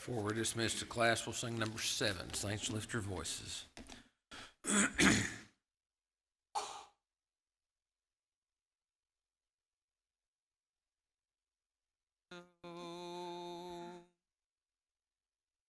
Before we're dismissed to class, we'll sing number 7, Saints Lift Your Voices.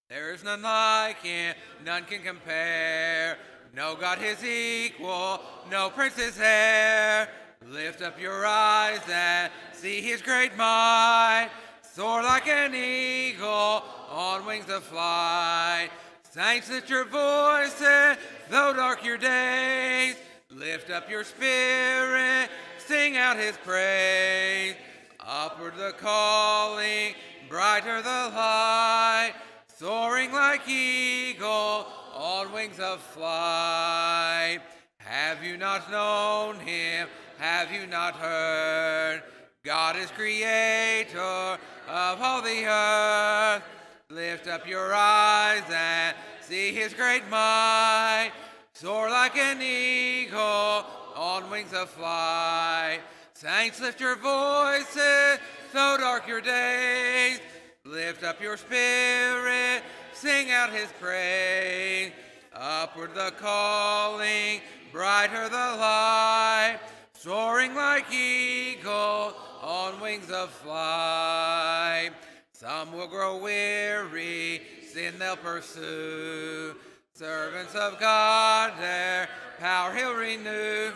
There is none like him, none can compare. No God his equal, no prince his heir. Lift up your eyes and see his great might. Soar like an eagle on wings of flight. Saints, lift your voices, though dark your days. Lift up your spirit, sing out his praise. Upward the calling, brighter the light. Soaring like eagle on wings of flight. Have you not known him? Have you not heard? God is creator of all the earth. Lift up your eyes and see his great might. Soar like an eagle on wings of flight. Saints, lift your voices, though dark your days. Lift up your spirit, sing out his praise. Upward the calling, brighter the light. Soaring like eagle on wings of flight. Some will grow weary, sin they'll pursue. Servants of God, their power he'll renew.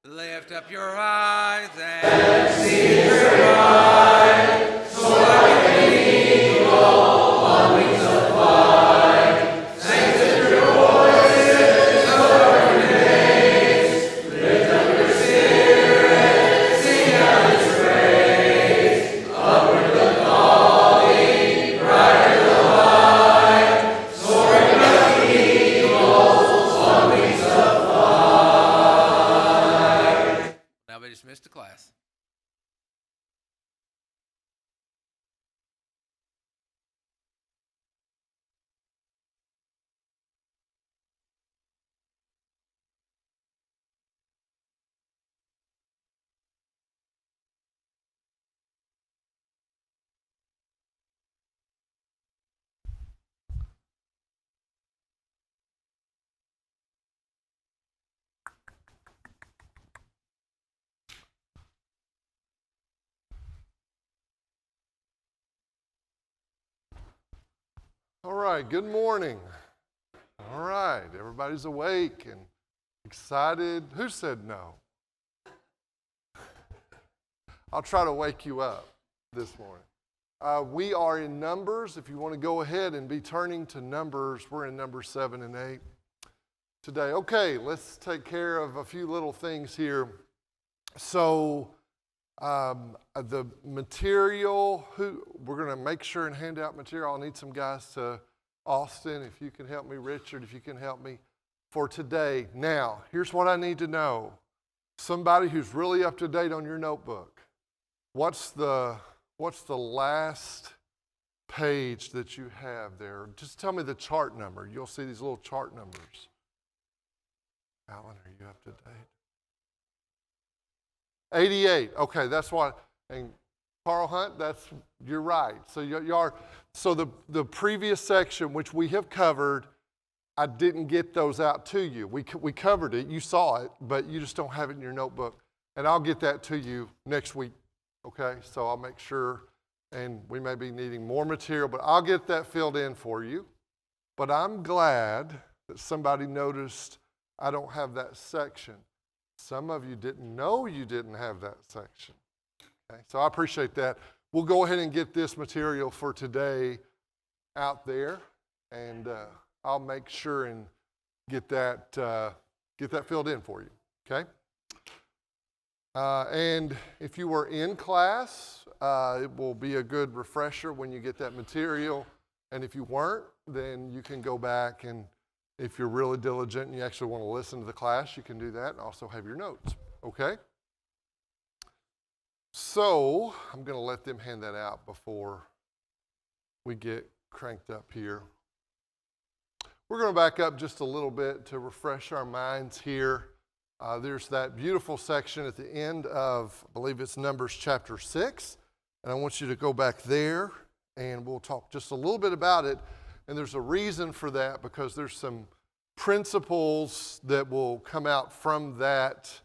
Lift up your eyes and see his light. Soar like an eagle on wings of flight. Saints, lift your voices, though dark your days. Lift up your spirit, sing out his praise. Upward the calling, brighter the light. Soaring like eagles on wings of flight. Now be dismissed to class. All right, good morning. All right, everybody's awake and excited. Who said no? I'll try to wake you up this morning. We are in Numbers. If you want to go ahead and be turning to Numbers, we're in Numbers 7 and 8 today. Okay, let's take care of a few little things here. So, the material, we're going to make sure and hand out material. I'll need some guys to, Austin, if you can help me, Richard, if you can help me for today. Now, here's what I need to know. Somebody who's really up to date on your notebook. What's the last page that you have there? Just tell me the chart number. You'll see these little chart numbers. Alan, are you up to date? 88. Okay, that's what. And Carl Hunt, you're right. So you are. So the previous section, which we have covered, I didn't get those out to you. We covered it. You saw it, but you just don't have it in your notebook. And I'll get that to you next week. Okay, so I'll make sure. And we may be needing more material, but I'll get that filled in for you. But I'm glad that somebody noticed I don't have that section. Some of you didn't know you didn't have that section. Okay, so I appreciate that. We'll go ahead and get this material for today out there, and I'll make sure and get that filled in for you. Okay. And if you were in class, it will be a good refresher when you get that material. And if you weren't, then you can go back, and if you're really diligent and you actually want to listen to the class, you can do that and also have your notes, okay? So I'm going to let them hand that out before we get cranked up here. We're going to back up just a little bit to refresh our minds here. There's that beautiful section at the end of, I believe it's Numbers chapter 6, and I want you to go back there And we'll talk just a little bit about it. And there's a reason for that, because there's some principles that will come out from that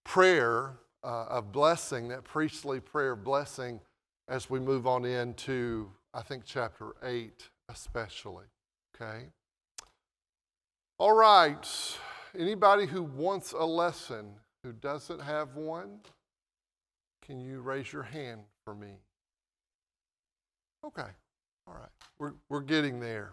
prayer of blessing, that priestly prayer of blessing, as we move on into, I think, chapter 8 especially. Okay? All right. Anybody who wants a lesson who doesn't have one, can you raise your hand for me? Okay. All right. We're getting there.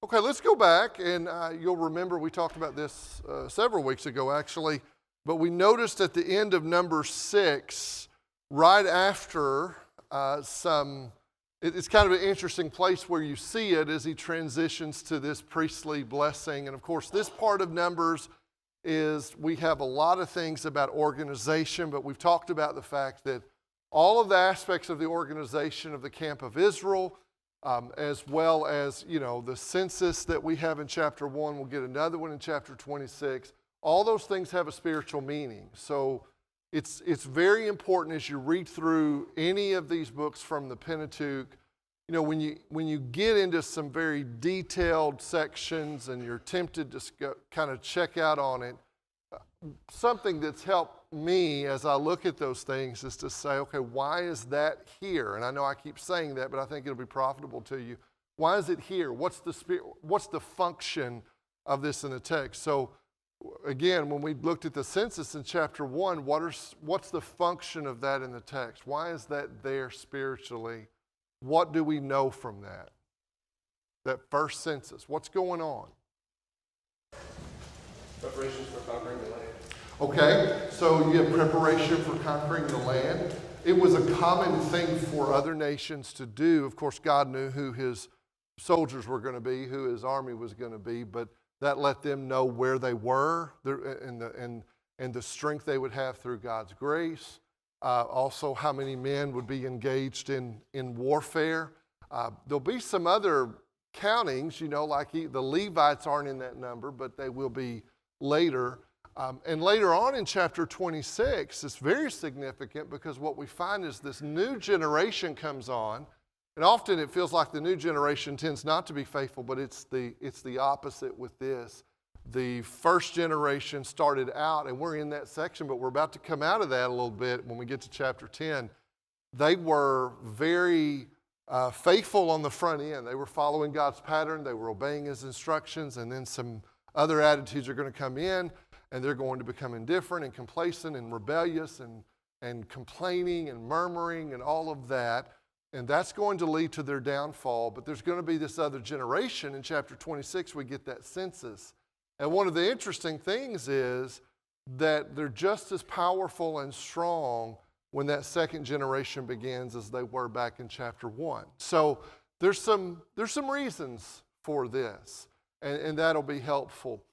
Okay, let's go back, and you'll remember we talked about this several weeks ago, actually, but we noticed at the end of number 6, right after it's kind of an interesting place where you see it as he transitions to this priestly blessing. And of course, this part of Numbers is we have a lot of things about organization, but we've talked about the fact that all of the aspects of the organization of the camp of Israel, as well as, the census that we have in chapter 1, we'll get another one in chapter 26. All those things have a spiritual meaning. So it's very important as you read through any of these books from the Pentateuch. When you get into some very detailed sections and you're tempted to kind of check out on it, something that's helped me as I look at those things is to say, okay, why is that here? And I know I keep saying that, but I think it'll be profitable to you. Why is it here? What's the function of this in the text? So again, when we looked at the census in chapter 1, what's the function of that in the text? Why is that there spiritually? What do we know from that? That first census, what's going on? Preparations for conquering the land. Okay, so you have preparation for conquering the land. It was a common thing for other nations to do. Of course, God knew who his soldiers were going to be, who his army was going to be, but that let them know where they were and the strength they would have through God's grace. Also, how many men would be engaged in warfare. There'll be some other countings, like the Levites aren't in that number, but they will be later. And later on in chapter 26, it's very significant because what we find is this new generation comes on. And often it feels like the new generation tends not to be faithful, but it's the opposite with this. The first generation started out, and we're in that section, but we're about to come out of that a little bit when we get to chapter 10. They were very faithful on the front end. They were following God's pattern. They were obeying his instructions, and then some other attitudes are going to come in, and they're going to become indifferent and complacent and rebellious and complaining and murmuring and all of that. And that's going to lead to their downfall. But there's going to be this other generation. In chapter 26, we get that census. And one of the interesting things is that they're just as powerful and strong when that second generation begins as they were back in chapter 1. So there's some reasons for this, and that'll be helpful.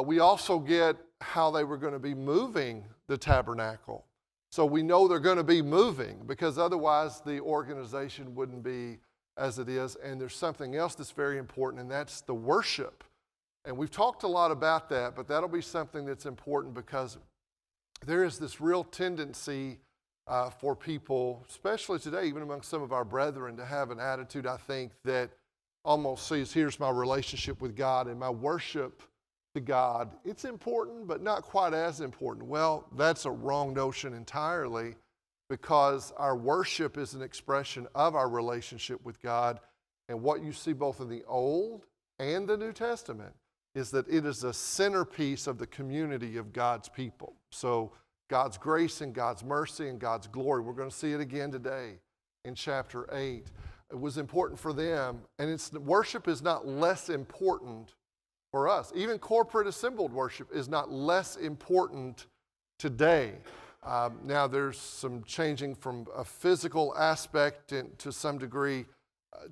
We also get how they were going to be moving the tabernacle. So we know they're going to be moving because otherwise the organization wouldn't be as it is. And there's something else that's very important, and that's the worship. And we've talked a lot about that, but that'll be something that's important because there is this real tendency for people, especially today, even among some of our brethren, to have an attitude, I think, that almost sees, here's my relationship with God and my worship to God. It's important, but not quite as important. Well, that's a wrong notion entirely because our worship is an expression of our relationship with God. And what you see both in the Old and the New Testament is that it is a centerpiece of the community of God's people. So God's grace and God's mercy and God's glory, we're going to see it again today in chapter 8. It was important for them, and worship is not less important for us. Even corporate assembled worship is not less important today. Now there's some changing from a physical aspect to some degree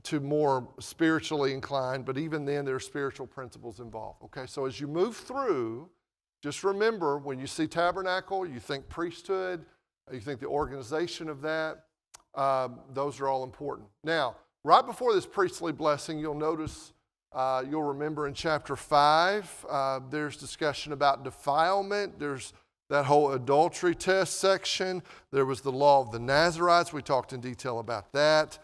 to more spiritually inclined, but even then there are spiritual principles involved. Okay, so as you move through, just remember when you see tabernacle, you think priesthood, you think the organization of that, those are all important. Now, right before this priestly blessing, you'll notice, you'll remember in chapter 5, there's discussion about defilement. There's that whole adultery test section. There was the law of the Nazarites. We talked in detail about that.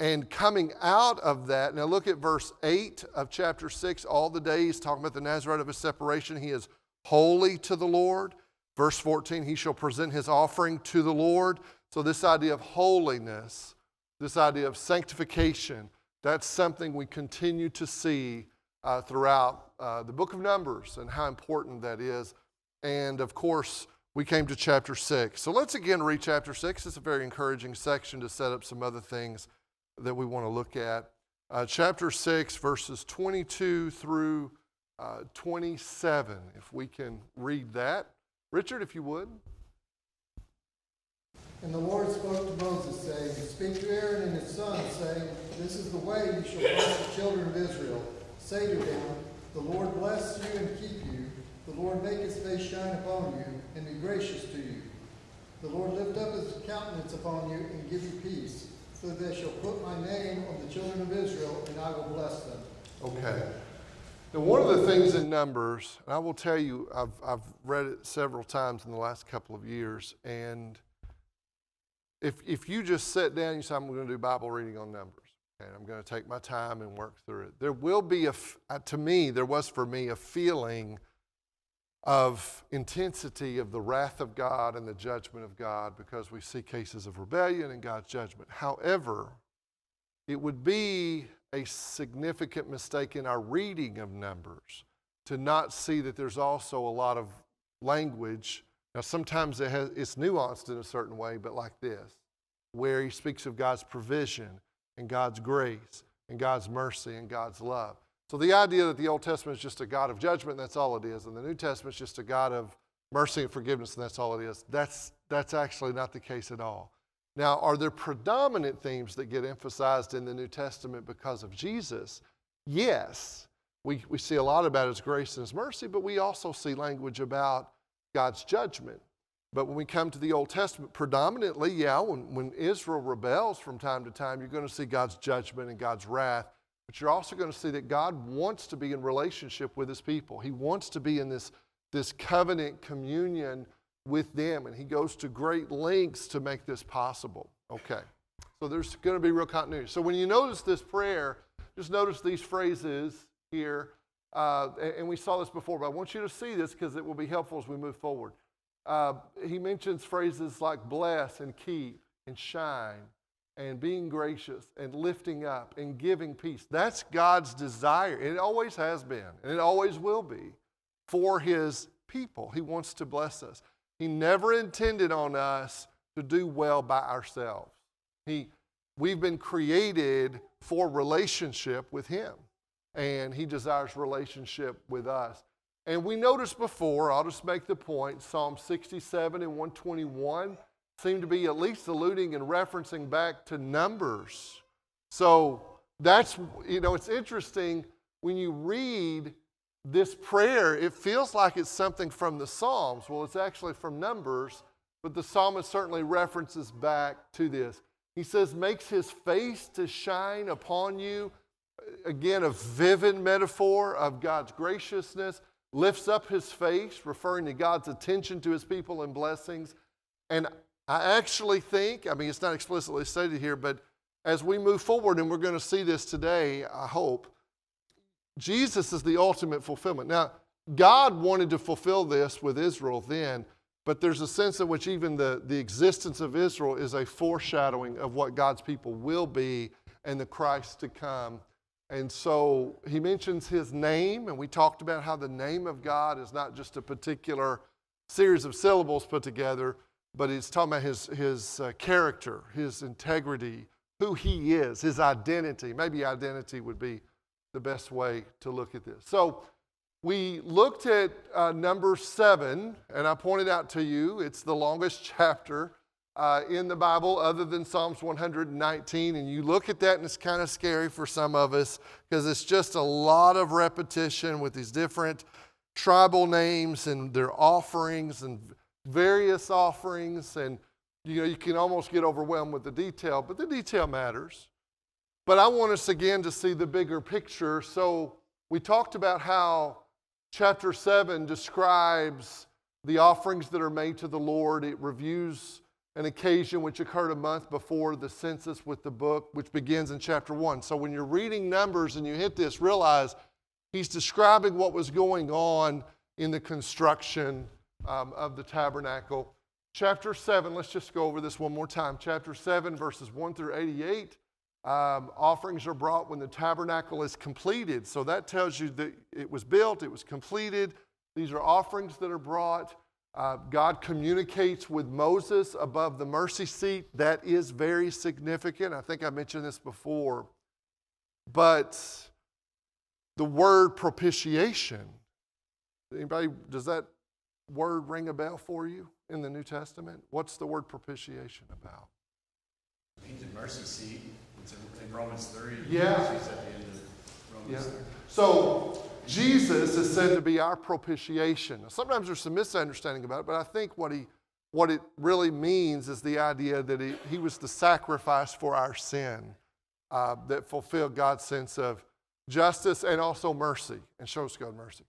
And coming out of that, now look at verse 8 of chapter 6, all the days, talking about the Nazarite of his separation, he is holy to the Lord. Verse 14, he shall present his offering to the Lord. So this idea of holiness, this idea of sanctification, that's something we continue to see throughout the book of Numbers and how important that is. And of course, we came to chapter 6. So let's again read chapter 6. It's a very encouraging section to set up some other things that we want to look at. Chapter 6, verses 22 through 27, if we can read that. Richard, if you would. And the Lord spoke to Moses, saying, Speak to Aaron and his sons, saying, This is the way you shall bless the children of Israel. Say to them, The Lord bless you and keep you. The Lord make his face shine upon you and be gracious to you. The Lord lift up his countenance upon you and give you peace. So they shall put my name on the children of Israel, and I will bless them. Okay. Now, one of the things in Numbers, and I will tell you, I've read it several times in the last couple of years, and if you just sit down and you say, I'm going to do Bible reading on Numbers, and I'm going to take my time and work through it, there will be, to me, there was for me a feeling of intensity of the wrath of God and the judgment of God because we see cases of rebellion and God's judgment. However, it would be a significant mistake in our reading of Numbers to not see that there's also a lot of language. Now, sometimes it's nuanced in a certain way, but like this, where he speaks of God's provision and God's grace and God's mercy and God's love. So the idea that the Old Testament is just a God of judgment, that's all it is, and the New Testament is just a God of mercy and forgiveness, and that's all it is, that's actually not the case at all. Now, are there predominant themes that get emphasized in the New Testament because of Jesus? Yes. We see a lot about his grace and his mercy, but we also see language about God's judgment. But when we come to the Old Testament, predominantly, when Israel rebels from time to time, you're going to see God's judgment and God's wrath. But you're also going to see that God wants to be in relationship with his people. He wants to be in this covenant communion with them, and he goes to great lengths to make this possible. Okay, so there's going to be real continuity. So when you notice this prayer, just notice these phrases here, and we saw this before, but I want you to see this because it will be helpful as we move forward. He mentions phrases like bless and keep and shine and being gracious and lifting up and giving peace. That's God's desire. It always has been, and it always will be for his people. He wants to bless us. He never intended on us to do well by ourselves. We've been created for relationship with him, and he desires relationship with us. And we noticed before, I'll just make the point, Psalm 67 and 121 seem to be at least alluding and referencing back to Numbers. So that's, it's interesting when you read this prayer, it feels like it's something from the Psalms. Well, it's actually from Numbers, but the psalmist certainly references back to this. He says, makes his face to shine upon you. Again, a vivid metaphor of God's graciousness. Lifts up his face, referring to God's attention to his people and blessings. And I actually think, it's not explicitly stated here, but as we move forward, and we're going to see this today, I hope, Jesus is the ultimate fulfillment. Now, God wanted to fulfill this with Israel then, but there's a sense in which even the existence of Israel is a foreshadowing of what God's people will be and the Christ to come. And so he mentions his name, and we talked about how the name of God is not just a particular series of syllables put together, but it's talking about his character, his integrity, who he is, his identity. Maybe identity would be the best way to look at this. So we looked at number 7, and I pointed out to you it's the longest chapter in the Bible other than Psalms 119, and you look at that and it's kind of scary for some of us because it's just a lot of repetition with these different tribal names and their offerings and various offerings, and you can almost get overwhelmed with the detail, but the detail matters. But I want us again to see the bigger picture. So we talked about how chapter 7 describes the offerings that are made to the Lord. It reviews an occasion which occurred a month before the census with the book, which begins in chapter 1. So when you're reading Numbers and you hit this, realize he's describing what was going on in the construction of the tabernacle. Chapter 7, let's just go over this one more time. Chapter 7, verses 1 through 88. Offerings are brought when the tabernacle is completed. So that tells you that it was built, it was completed. These are offerings that are brought. God communicates with Moses above the mercy seat. That is very significant. I think I mentioned this before. But the word propitiation, anybody, does that word ring a bell for you in the New Testament? What's the word propitiation about? Painted mercy seat. It's in Romans 3. Yeah. It's at the end of Romans 3. So Jesus is said to be our propitiation. Now, sometimes there's some misunderstanding about it, but I think what it really means is the idea that he was the sacrifice for our sin that fulfilled God's sense of justice and also mercy and shows God mercy.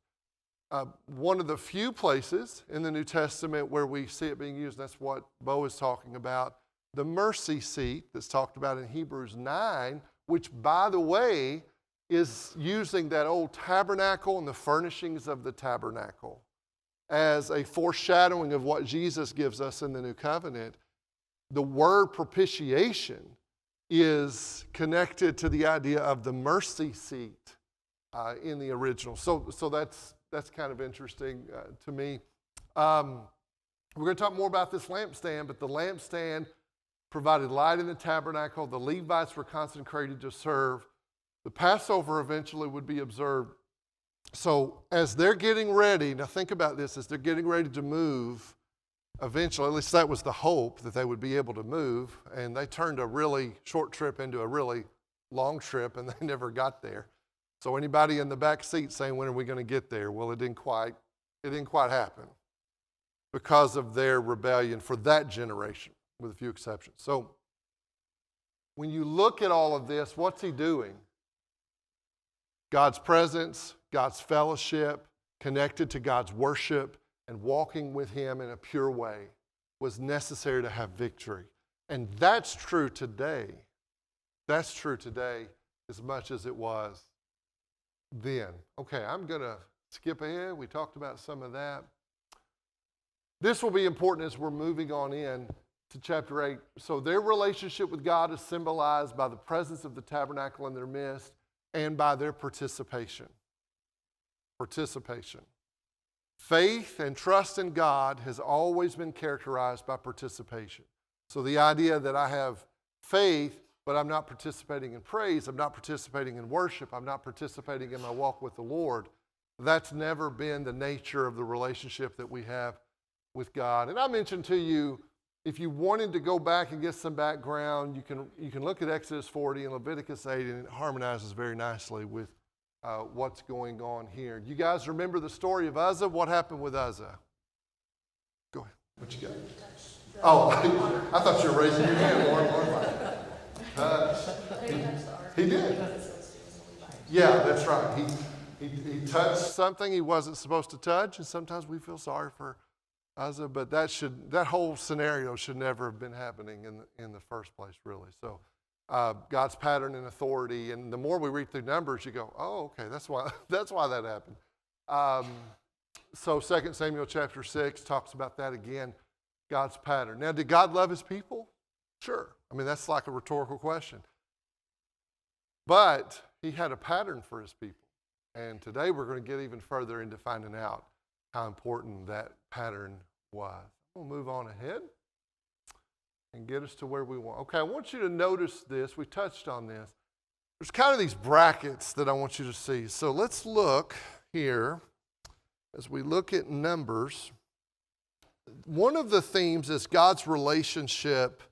One of the few places in the New Testament where we see it being used, that's what Bo is talking about, the mercy seat that's talked about in Hebrews 9, which, by the way, is using that old tabernacle and the furnishings of the tabernacle as a foreshadowing of what Jesus gives us in the new covenant. The word propitiation is connected to the idea of the mercy seat in the original. So that's kind of interesting to me. We're going to talk more about this lampstand, but the lampstand provided light in the tabernacle. The Levites were consecrated to serve. The Passover eventually would be observed. So as they're getting ready, now think about this, as they're getting ready to move, eventually, at least that was the hope, that they would be able to move, and they turned a really short trip into a really long trip, and they never got there. So anybody in the back seat saying, when are we going to get there? Well, it didn't quite happen because of their rebellion for that generation, with a few exceptions. So when you look at all of this, what's he doing? God's presence, God's fellowship, connected to God's worship, and walking with him in a pure way was necessary to have victory. And that's true today. That's true today as much as it was then. Okay, I'm going to skip ahead. We talked about some of that. This will be important as we're moving on in to chapter 8. So their relationship with God is symbolized by the presence of the tabernacle in their midst and by their participation. Participation. Faith and trust in God has always been characterized by participation. So the idea that I have faith, but I'm not participating in praise, I'm not participating in worship, I'm not participating in my walk with the Lord, that's never been the nature of the relationship that we have with God. And I mentioned to you, if you wanted to go back and get some background, you can look at Exodus 40 and Leviticus 8, and it harmonizes very nicely with what's going on here. You guys remember the story of Uzzah? What happened with Uzzah? Go ahead. What you got? Oh, I thought you were raising your hand, Lauren. He did. Yeah, that's right. He touched something he wasn't supposed to touch, and sometimes we feel sorry for Uzzah, but that whole scenario should never have been happening in the first place, really. So God's pattern and authority, and the more we read through Numbers, you go, oh, okay, that's why that happened. So 2 Samuel chapter 6 talks about that again, God's pattern. Now, did God love his people? Sure. I mean, that's like a rhetorical question. But he had a pattern for his people. And today we're going to get even further into finding out how important that pattern was. We'll move on ahead and get us to where we want. Okay, I want you to notice this. We touched on this. There's kind of these brackets that I want you to see. So let's look here as we look at Numbers. One of the themes is God's relationship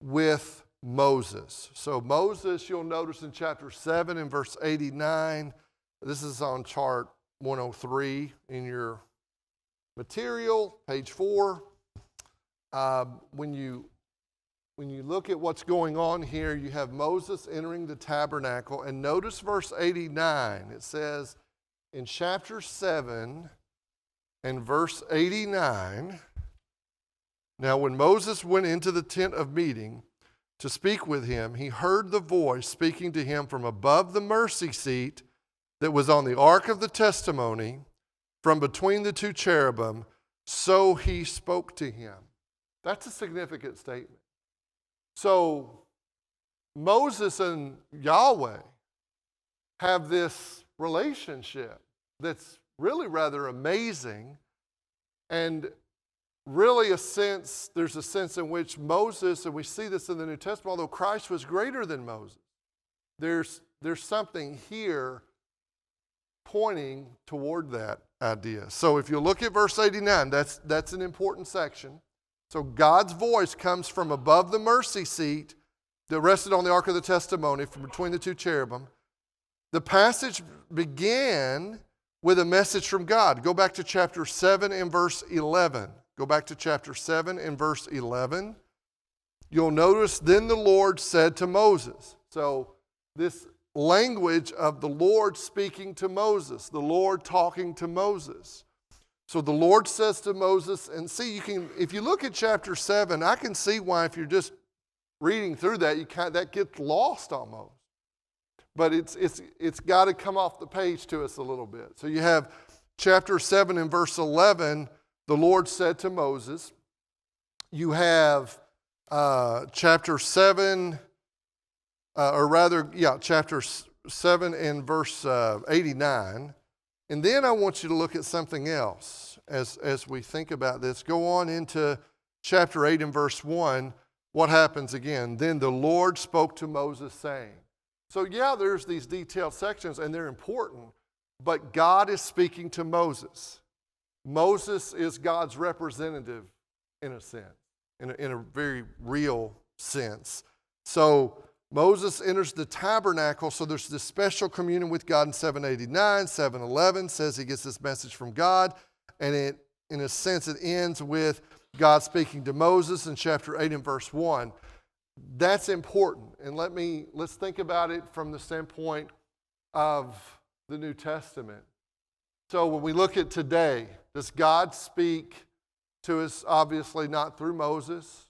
with Moses. So Moses, you'll notice in chapter 7 and verse 89, this is on chart 103 in your material, page 4. When you look at what's going on here, you have Moses entering the tabernacle, and notice verse 89. It says in chapter 7 and verse 89, Now when Moses went into the tent of meeting to speak with him, he heard the voice speaking to him from above the mercy seat that was on the ark of the testimony, from between the two cherubim. So he spoke to him. That's a significant statement. So Moses and Yahweh have this relationship that's really rather amazing, and really there's a sense in which Moses, and we see this in the New Testament, although Christ was greater than Moses, there's something here pointing toward that idea. So if you look at verse 89, that's an important section. So God's voice comes from above the mercy seat that rested on the ark of the testimony, from between the two cherubim. The passage began with a message from God. Go back to chapter 7 and verse 11. Go back to chapter 7 and verse 11. You'll notice, then the Lord said to Moses. So this language of the Lord speaking to Moses, the Lord talking to Moses. So the Lord says to Moses, and see, if you look at chapter 7, I can see why if you're just reading through that, that gets lost almost. But it's got to come off the page to us a little bit. So you have chapter 7 and verse 11, the Lord said to Moses. You have chapter 7, chapter 7 and verse 89. And then I want you to look at something else as we think about this. Go on into chapter 8 and verse 1. What happens again? Then the Lord spoke to Moses saying. So there's these detailed sections and they're important, but God is speaking to Moses. Moses is God's representative in a sense, in a very real sense. So Moses enters the tabernacle, so there's this special communion with God in 789. 711 says he gets this message from God, and in a sense it ends with God speaking to Moses in chapter 8 and verse 1. That's important, and let's think about it from the standpoint of the New Testament. So when we look at today, does God speak to us? Obviously not through Moses.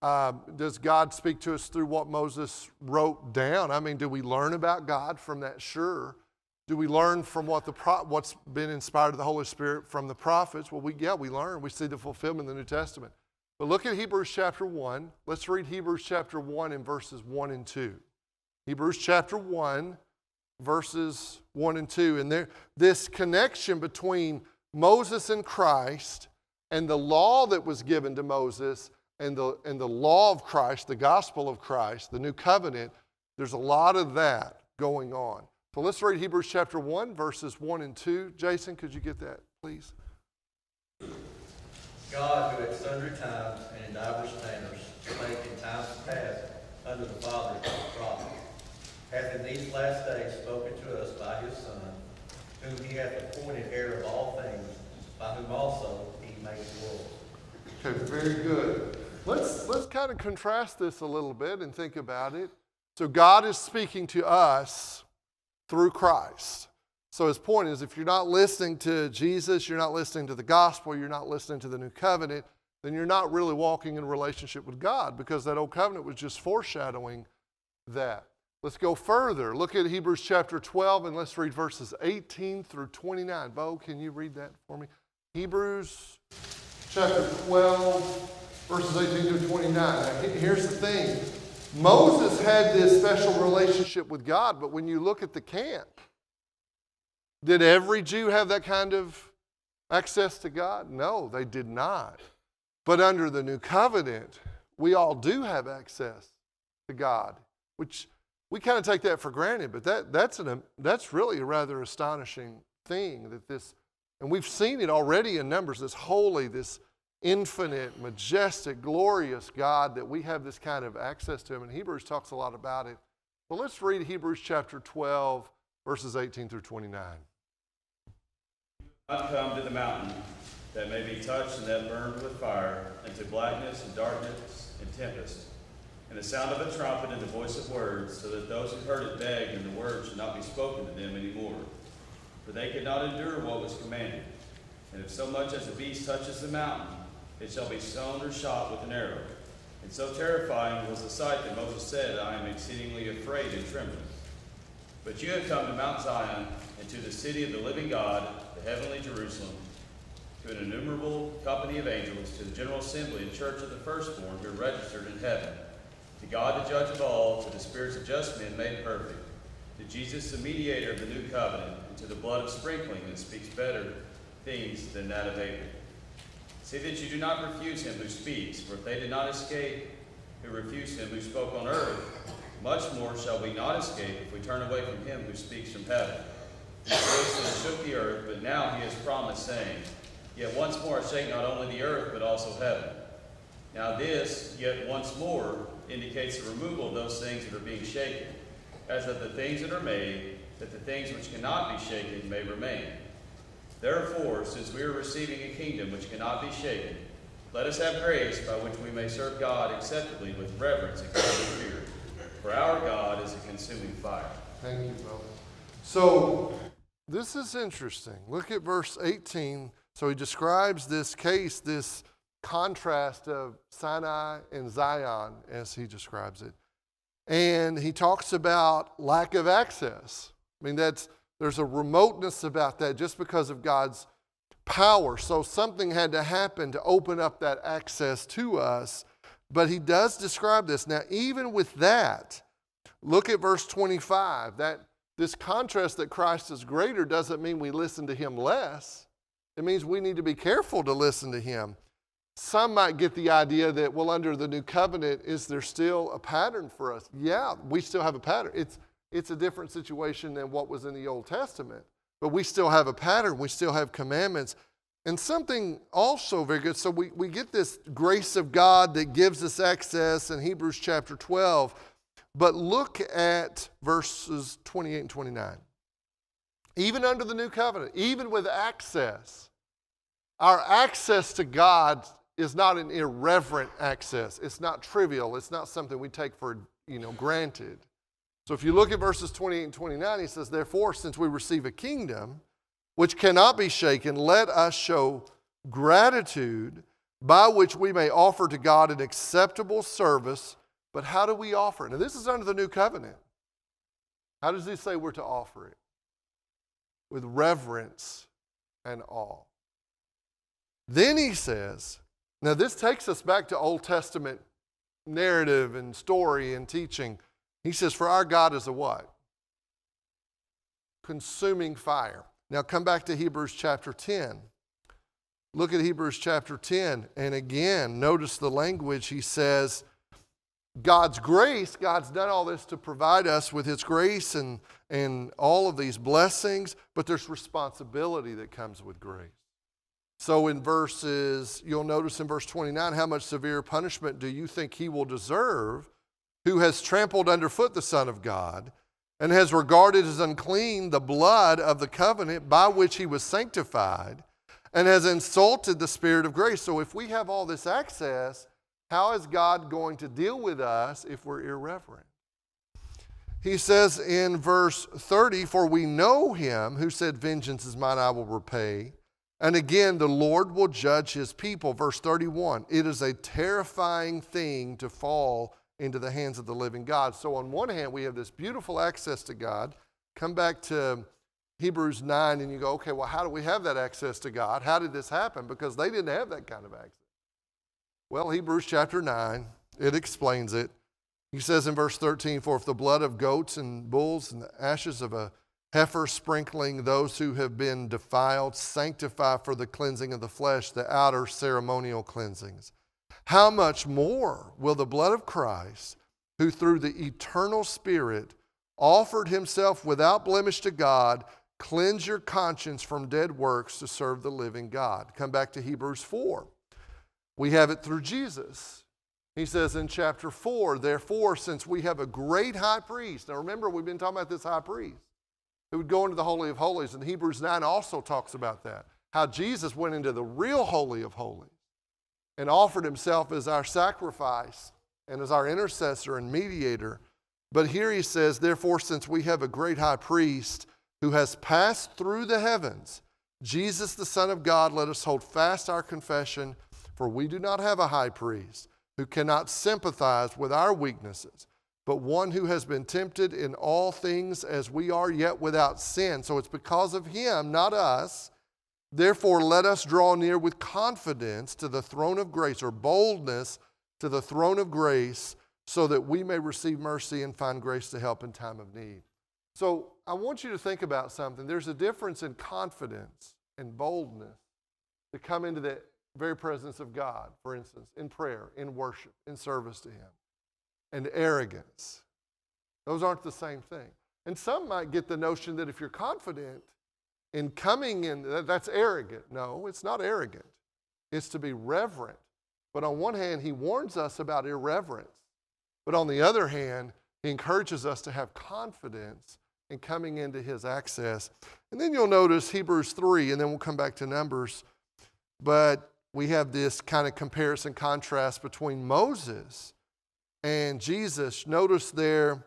Does God speak to us through what Moses wrote down? I mean, do we learn about God from that? Sure. Do we learn from what's been inspired of the Holy Spirit from the prophets? Well, we learn. We see the fulfillment in the New Testament. But look at Hebrews chapter 1. Let's read Hebrews chapter 1 in verses 1 and 2. Hebrews chapter 1, verses 1 and 2. And this connection between Moses and Christ and the law that was given to Moses and the law of Christ, the gospel of Christ, the new covenant, there's a lot of that going on. So let's read Hebrews chapter 1, verses 1 and 2. Jason, could you get that, please? God, who at sundry times and in divers manners spake in times past unto the fathers by the prophets, hath in these last days spoken to us by his Son, whom he hath appointed heir of all things, by whom also he made the world. Okay, very good. Let's kind of contrast this a little bit and think about it. So God is speaking to us through Christ. So his point is, if you're not listening to Jesus, you're not listening to the gospel, you're not listening to the new covenant, then you're not really walking in a relationship with God, because that old covenant was just foreshadowing that. Let's go further. Look at Hebrews chapter 12 and let's read verses 18 through 29. Bo, can you read that for me? Hebrews chapter 12, verses 18 through 29. Now, here's the thing. Moses had this special relationship with God, but when you look at the camp, did every Jew have that kind of access to God? No, they did not. But under the new covenant, we all do have access to God, which we kind of take that for granted, but that's really a rather astonishing thing that this, and we've seen it already in Numbers, this holy, this infinite, majestic, glorious God, that we have this kind of access to him. And Hebrews talks a lot about it. But let's read Hebrews chapter 12, verses 18 through 29. Not come to the mountain that may be touched and that burned with fire, and to blackness and darkness and tempest, and the sound of a trumpet and the voice of words, so that those who heard it begged, and the word should not be spoken to them any more. For they could not endure what was commanded. And if so much as a beast touches the mountain, it shall be sown or shot with an arrow. And so terrifying was the sight that Moses said, I am exceedingly afraid and trembling. But you have come to Mount Zion, and to the city of the living God, the heavenly Jerusalem, to an innumerable company of angels, to the general assembly and church of the firstborn who are registered in heaven, to God the judge of all, to the spirits of just men made perfect, to Jesus the mediator of the new covenant, and to the blood of sprinkling that speaks better things than that of Abel. See that you do not refuse him who speaks, for if they did not escape who refused him who spoke on earth, much more shall we not escape if we turn away from him who speaks from heaven. His voice then shook the earth, but now he has promised, saying, Yet once more I shake not only the earth, but also heaven. Now this, yet once more, indicates the removal of those things that are being shaken, as of the things that are made, that the things which cannot be shaken may remain. Therefore, since we are receiving a kingdom which cannot be shaken, let us have grace by which we may serve God acceptably with reverence and godly fear. For our God is a consuming fire. Thank you, brother. So, this is interesting. Look at verse 18. So he describes this case, this contrast of Sinai and Zion, as he describes it. And he talks about lack of access. I mean, there's a remoteness about that just because of God's power. So something had to happen to open up that access to us. But he does describe this. Now, even with that, look at verse 25. This contrast that Christ is greater doesn't mean we listen to him less. It means we need to be careful to listen to him. Some might get the idea that, well, under the new covenant, is there still a pattern for us? Yeah, we still have a pattern. It's a different situation than what was in the Old Testament. But we still have a pattern. We still have commandments. And something also very good. So we get this grace of God that gives us access in Hebrews chapter 12. But look at verses 28 and 29. Even under the new covenant, even with access, our access to God is not an irreverent access. It's not trivial. It's not something we take for granted. So if you look at verses 28 and 29, he says, Therefore, since we receive a kingdom which cannot be shaken, let us show gratitude by which we may offer to God an acceptable service. But how do we offer it? Now, this is under the new covenant. How does he say we're to offer it? With reverence and awe. Then he says, now this takes us back to Old Testament narrative and story and teaching. He says, for our God is a what? Consuming fire. Now come back to Hebrews chapter 10. Look at Hebrews chapter 10. And again, notice the language. He says, God's grace, God's done all this to provide us with his grace and all of these blessings, but there's responsibility that comes with grace. So you'll notice in verse 29, how much severe punishment do you think he will deserve who has trampled underfoot the Son of God and has regarded as unclean the blood of the covenant by which he was sanctified and has insulted the Spirit of grace? So if we have all this access, how is God going to deal with us if we're irreverent? He says in verse 30, for we know him who said, vengeance is mine, I will repay. And again, the Lord will judge his people. Verse 31, it is a terrifying thing to fall into the hands of the living God. So on one hand, we have this beautiful access to God. Come back to Hebrews 9 and you go, okay, well, how do we have that access to God? How did this happen? Because they didn't have that kind of access. Well, Hebrews chapter 9, it explains it. He says in verse 13, for if the blood of goats and bulls and the ashes of a heifer sprinkling those who have been defiled sanctify for the cleansing of the flesh the outer ceremonial cleansings, how much more will the blood of Christ, who through the eternal Spirit offered himself without blemish to God, cleanse your conscience from dead works to serve the living God? Come back to Hebrews 4. We have it through Jesus. He says in chapter 4, therefore, since we have a great high priest. Now remember, we've been talking about this high priest who would go into the Holy of Holies. And Hebrews 9 also talks about that. How Jesus went into the real Holy of Holies and offered himself as our sacrifice and as our intercessor and mediator. But here he says, therefore, since we have a great high priest who has passed through the heavens, Jesus the Son of God, let us hold fast our confession. For we do not have a high priest who cannot sympathize with our weaknesses, but one who has been tempted in all things as we are, yet without sin. So it's because of him, not us. Therefore, let us draw near with confidence to the throne of grace, or boldness to the throne of grace, so that we may receive mercy and find grace to help in time of need. So I want you to think about something. There's a difference in confidence and boldness to come into the very presence of God, for instance, in prayer, in worship, in service to him, and arrogance. Those aren't the same thing. And some might get the notion that if you're confident in coming in, that's arrogant. No, it's not arrogant. It's to be reverent. But on one hand, he warns us about irreverence. But on the other hand, he encourages us to have confidence in coming into his access. And then you'll notice Hebrews 3, and then we'll come back to Numbers. But we have this kind of comparison contrast between Moses and Jesus. Notice there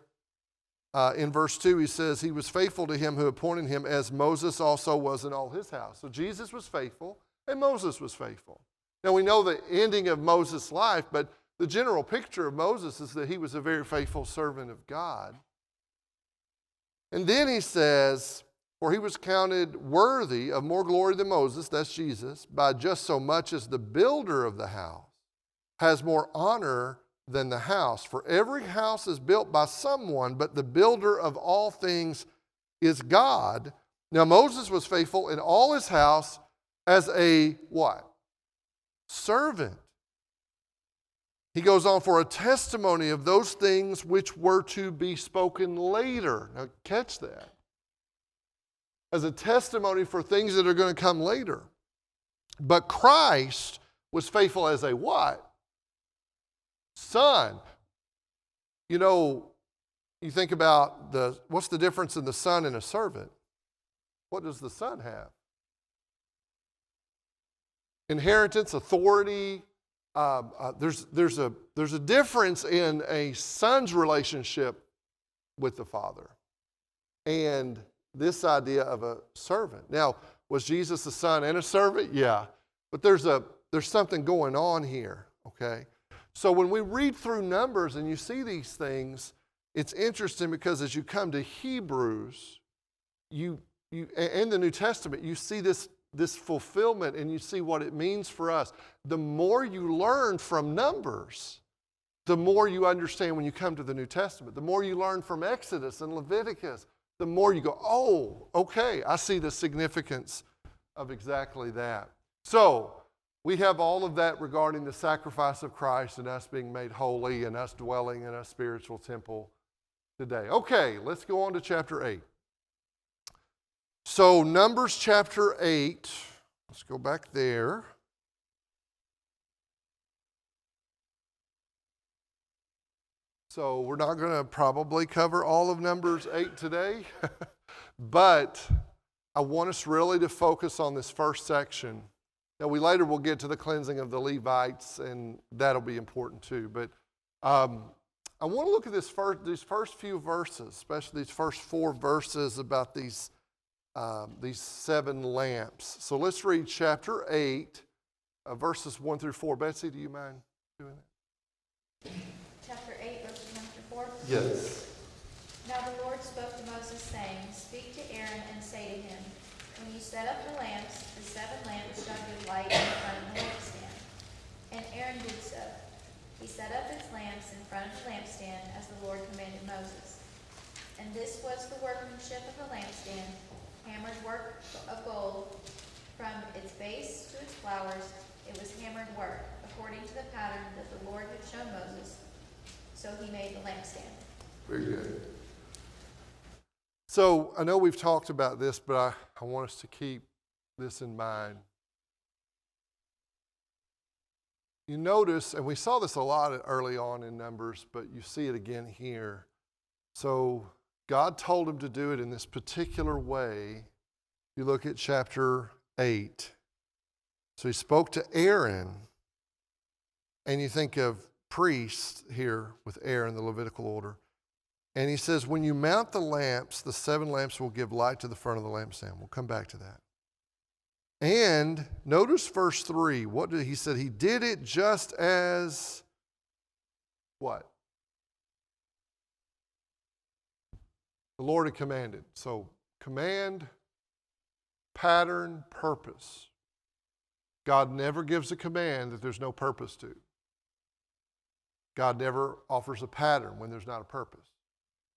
in verse 2, he says, he was faithful to him who appointed him, as Moses also was in all his house. So Jesus was faithful, and Moses was faithful. Now we know the ending of Moses' life, but the general picture of Moses is that he was a very faithful servant of God. And then he says, for he was counted worthy of more glory than Moses, that's Jesus, by just so much as the builder of the house has more honor than the house. For every house is built by someone, but the builder of all things is God. Now Moses was faithful in all his house as a what? Servant. He goes on, for a testimony of those things which were to be spoken later. Now catch that. As a testimony for things that are going to come later. But Christ was faithful as a what? Son. You know, you think about what's the difference in the son and a servant? What does the son have? Inheritance, authority. There's a difference in a son's relationship with the father and this idea of a servant. Now, was Jesus a son and a servant? Yeah. But there's something going on here, okay? So when we read through Numbers and you see these things, it's interesting because as you come to Hebrews, you in the New Testament, you see this fulfillment and you see what it means for us. The more you learn from Numbers, the more you understand when you come to the New Testament. The more you learn from Exodus and Leviticus, the more you go, oh, okay, I see the significance of exactly that. So we have all of that regarding the sacrifice of Christ and us being made holy and us dwelling in a spiritual temple today. Okay, let's go on to chapter 8. So Numbers chapter 8, let's go back there. So we're not going to probably cover all of Numbers 8 today, but I want us really to focus on this first section. Now we later will get to the cleansing of the Levites, and that'll be important too. But I want to look at these first few verses, especially these first 4 verses about these 7 lamps. So let's read chapter 8, verses 1 through 4. Betsy, do you mind doing that? Chapter 8, verses 1 through 4? Yes. Now the Lord spoke to Moses, saying, Speak to Aaron and say to him, When you set up the lamps, the 7 lamps shall give light in front of the lampstand. And Aaron did so. He set up his lamps in front of the lampstand, as the Lord commanded Moses. And this was the workmanship of the lampstand, hammered work of gold. From its base to its flowers, it was hammered work, according to the pattern that the Lord had shown Moses. So he made the lampstand. Very good. So I know we've talked about this, but I want us to keep this in mind. You notice, and we saw this a lot early on in Numbers, but you see it again here. So God told him to do it in this particular way. You look at chapter 8. So he spoke to Aaron, and you think of priests here with Aaron, the Levitical order. And he says, when you mount the lamps, the 7 lamps will give light to the front of the lampstand. We'll come back to that. And notice verse 3. What did he said? He did it just as what? The Lord had commanded. So command, pattern, purpose. God never gives a command that there's no purpose to. God never offers a pattern when there's not a purpose.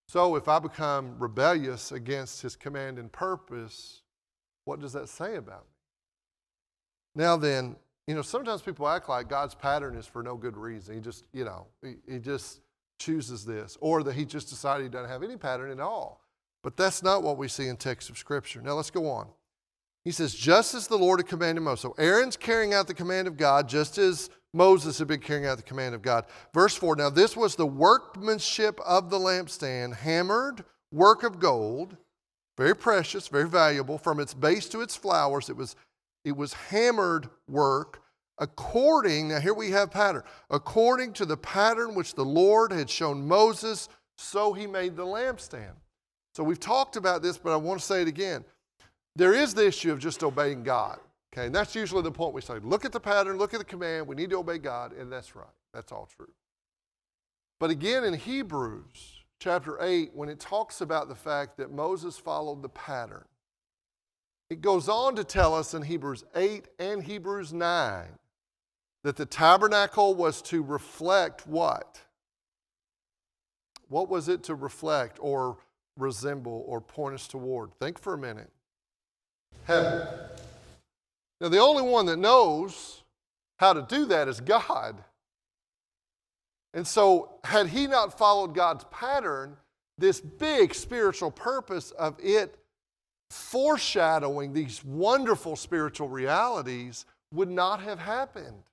So if I become rebellious against his command and purpose, what does that say about me? Now then, sometimes people act like God's pattern is for no good reason. He just, he just chooses this. Or that he just decided he doesn't have any pattern at all. But that's not what we see in text of Scripture. Now let's go on. He says, just as the Lord had commanded Moses. So Aaron's carrying out the command of God just as Moses had been carrying out the command of God. Verse 4, now this was the workmanship of the lampstand, hammered work of gold, very precious, very valuable. From its base to its flowers, it was hammered work according, now here we have pattern, according to the pattern which the Lord had shown Moses, so he made the lampstand. So we've talked about this, but I want to say it again. There is the issue of just obeying God. Okay, and that's usually the point we say, look at the pattern, look at the command, we need to obey God, and that's right. That's all true. But again in Hebrews chapter 8, when it talks about the fact that Moses followed the pattern, it goes on to tell us in Hebrews 8 and Hebrews 9 that the tabernacle was to reflect what? What was it to reflect or resemble or point us toward? Think for a minute. Heaven. Now, the only one that knows how to do that is God. And so, had he not followed God's pattern, this big spiritual purpose of it foreshadowing these wonderful spiritual realities would not have happened.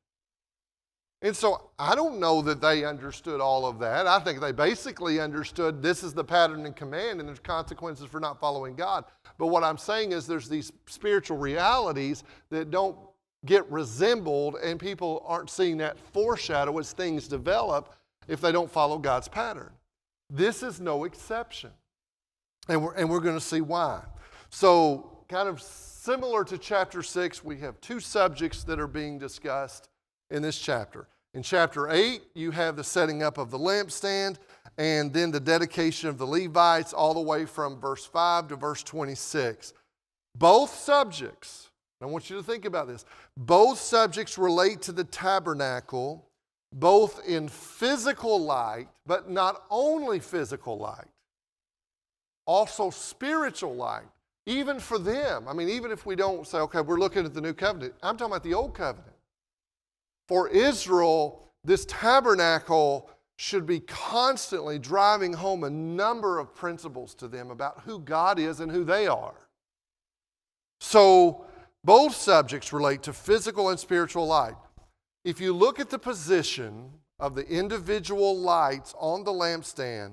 And so I don't know that they understood all of that. I think they basically understood this is the pattern and command and there's consequences for not following God. But what I'm saying is there's these spiritual realities that don't get resembled and people aren't seeing that foreshadow as things develop if they don't follow God's pattern. This is no exception. And we're going to see why. So kind of similar to chapter 6, we have two subjects that are being discussed in this chapter. In chapter 8, you have the setting up of the lampstand and then the dedication of the Levites all the way from verse 5 to verse 26. Both subjects, I want you to think about this, both subjects relate to the tabernacle, both in physical light, but not only physical light, also spiritual light, even for them. I mean, even if we don't say, okay, we're looking at the new covenant, I'm talking about the old covenant. For Israel, this tabernacle should be constantly driving home a number of principles to them about who God is and who they are. So both subjects relate to physical and spiritual light. If you look at the position of the individual lights on the lampstand,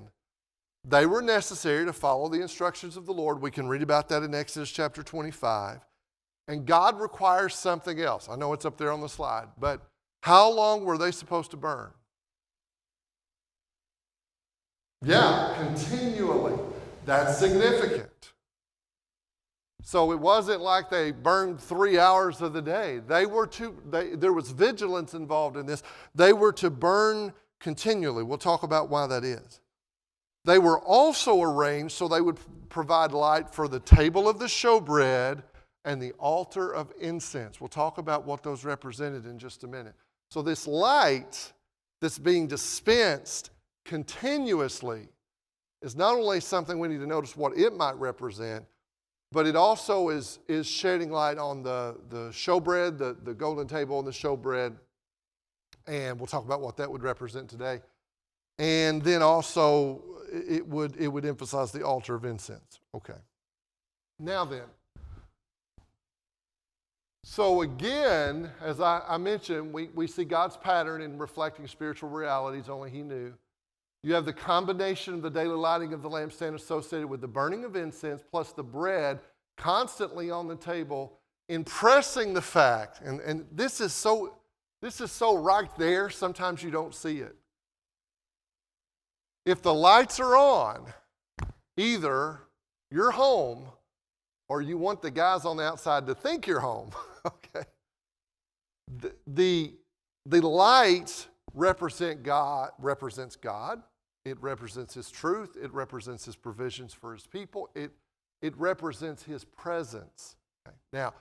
they were necessary to follow the instructions of the Lord. We can read about that in Exodus chapter 25. And God requires something else. I know it's up there on the slide, but how long were they supposed to burn? Yeah, continually. That's significant. So it wasn't like they burned 3 hours of the day. There was vigilance involved in this. They were to burn continually. We'll talk about why that is. They were also arranged so they would provide light for the table of the showbread and the altar of incense. We'll talk about what those represented in just a minute. So this light that's being dispensed continuously is not only something we need to notice what it might represent, but it also is shedding light on the showbread, the golden table and the showbread. And we'll talk about what that would represent today. And then also it would emphasize the altar of incense. Okay. Now then. So again, as I mentioned, we see God's pattern in reflecting spiritual realities only He knew. You have the combination of the daily lighting of the lampstand associated with the burning of incense plus the bread constantly on the table, impressing the fact, and this is so right there, sometimes you don't see it. If the lights are on, either your home or you want the guys on the outside to think you're home. Okay. The light represents God. It represents His truth. It represents His provisions for His people. It represents His presence. Okay. Now,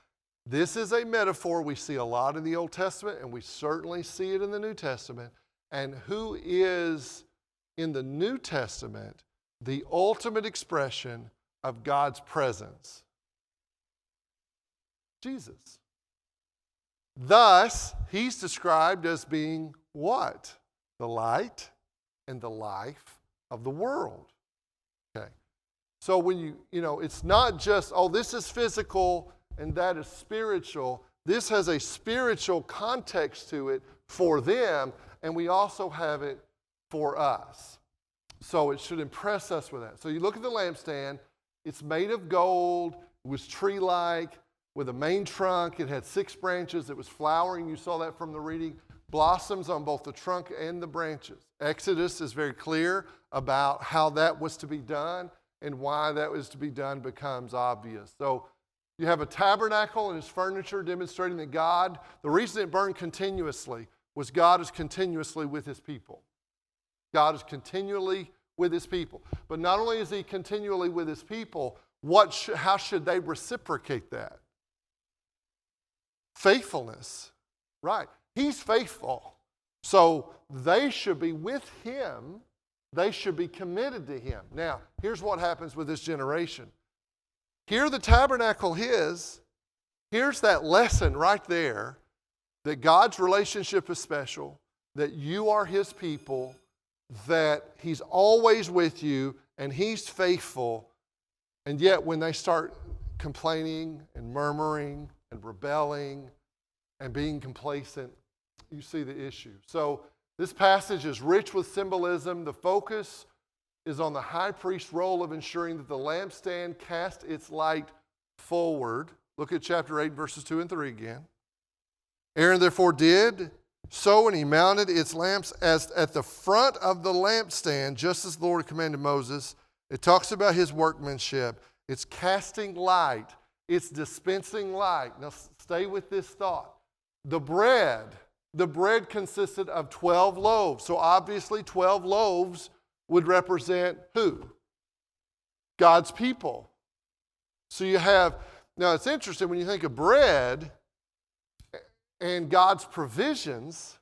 this is a metaphor we see a lot in the Old Testament, and we certainly see it in the New Testament. And who is, in the New Testament, the ultimate expression of God's presence? Jesus. Thus, He's described as being what? The light and the life of the world. Okay. So when it's not just, oh, this is physical and that is spiritual. This has a spiritual context to it for them, and we also have it for us. So it should impress us with that. So you look at the lampstand, it's made of gold, it was tree-like, with a main trunk, it had 6 branches, it was flowering, you saw that from the reading, blossoms on both the trunk and the branches. Exodus is very clear about how that was to be done, and why that was to be done becomes obvious. So you have a tabernacle and its furniture demonstrating that God, the reason it burned continuously was God is continuously with His people. God is continually with His people. But not only is He continually with His people, how should they reciprocate that? Faithfulness. Right. He's faithful. So they should be with Him. They should be committed to Him. Now, here's what happens with this generation. Here the tabernacle is. Here's that lesson right there that God's relationship is special, that you are His people, that He's always with you, and He's faithful. And yet when they start complaining and murmuring and rebelling and being complacent, you see the issue. So this passage is rich with symbolism. The focus is on the high priest's role of ensuring that the lampstand cast its light forward. Look at chapter 8, verses 2 and 3 again. Aaron therefore did so, and he mounted its lamps as at the front of the lampstand, just as the Lord commanded Moses. It talks about his workmanship. It's casting light. It's dispensing light. Now stay with this thought. The bread consisted of 12 loaves. So obviously 12 loaves would represent who? God's people. So you have, now it's interesting when you think of bread and God's provisions,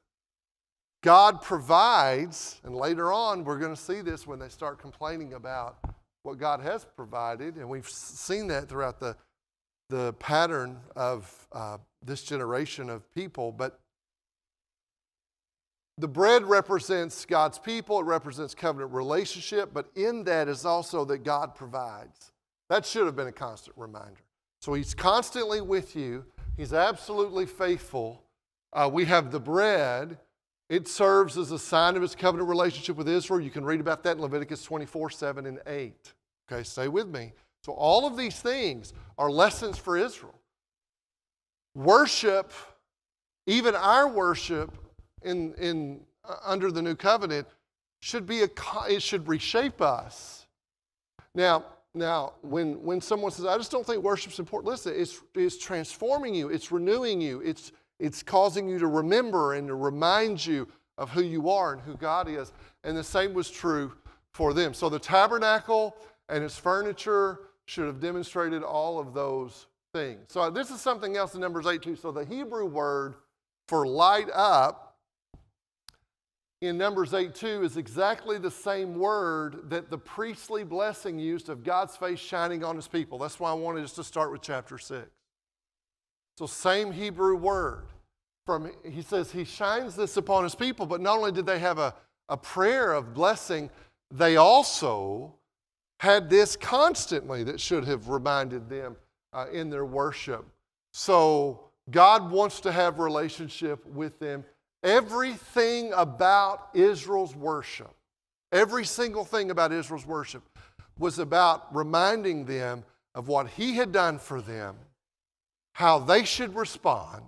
God provides, and later on we're going to see this when they start complaining about what God has provided, and we've seen that throughout the pattern of this generation of people, but the bread represents God's people, it represents covenant relationship, but in that is also that God provides. That should have been a constant reminder. So He's constantly with you. He's absolutely faithful. We have the bread. It serves as a sign of His covenant relationship with Israel. You can read about that in Leviticus 24, 7, and 8. Okay, stay with me. So all of these things are lessons for Israel. Worship, even our worship, under the new covenant it should reshape us. Now when someone says, I just don't think worship's important, listen, it's transforming you, it's renewing you, it's causing you to remember and to remind you of who you are and who God is. And the same was true for them. So the tabernacle and its furniture should have demonstrated all of those things. So this is something else in Numbers 8 too. So the Hebrew word for light up in Numbers 8:2 is exactly the same word that the priestly blessing used of God's face shining on His people. That's why I wanted us to start with chapter 6. So same Hebrew word. He says He shines this upon His people, but not only did they have a prayer of blessing, they also had this constantly that should have reminded them in their worship. So God wants to have relationship with them. Everything about Israel's worship, every single thing about Israel's worship was about reminding them of what He had done for them, how they should respond,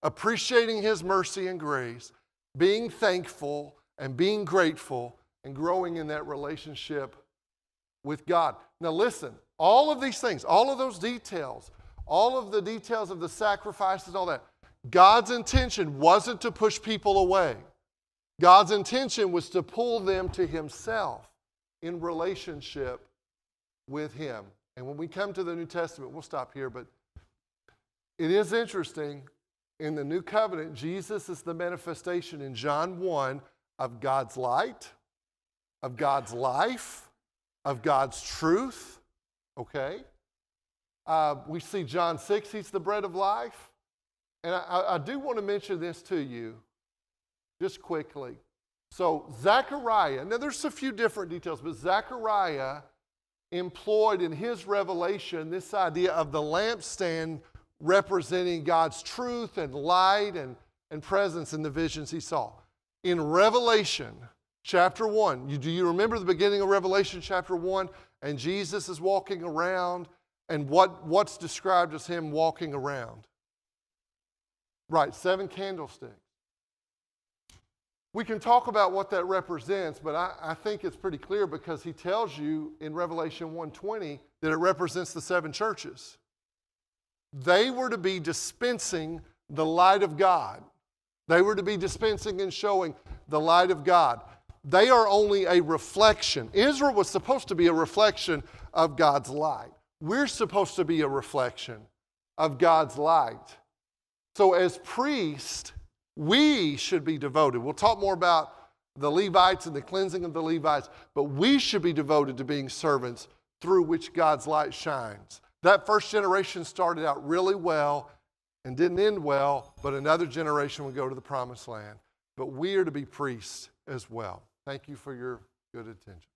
appreciating His mercy and grace, being thankful and being grateful, and growing in that relationship with God. Now listen, all of these things, all of those details, all of the details of the sacrifices, all that, God's intention wasn't to push people away. God's intention was to pull them to himself in relationship with him. And when we come to the New Testament, we'll stop here, but it is interesting. In the New Covenant, Jesus is the manifestation in John 1 of God's light, of God's life, of God's truth. Okay? We see John 6, he's the bread of life. And I do want to mention this to you just quickly. So Zechariah, now there's a few different details, but Zechariah employed in his revelation this idea of the lampstand representing God's truth and light and presence in the visions he saw. In Revelation chapter 1, do you remember the beginning of Revelation chapter 1? And Jesus is walking around, and what's described as him walking around? Right, 7 candlesticks. We can talk about what that represents, but I think it's pretty clear because he tells you in Revelation 1:20 that it represents the 7 churches. They were to be dispensing the light of God. They were to be dispensing and showing the light of God. They are only a reflection. Israel was supposed to be a reflection of God's light. We're supposed to be a reflection of God's light. So as priests, we should be devoted. We'll talk more about the Levites and the cleansing of the Levites, but we should be devoted to being servants through which God's light shines. That first generation started out really well and didn't end well, but another generation would go to the promised land. But we are to be priests as well. Thank you for your good attention.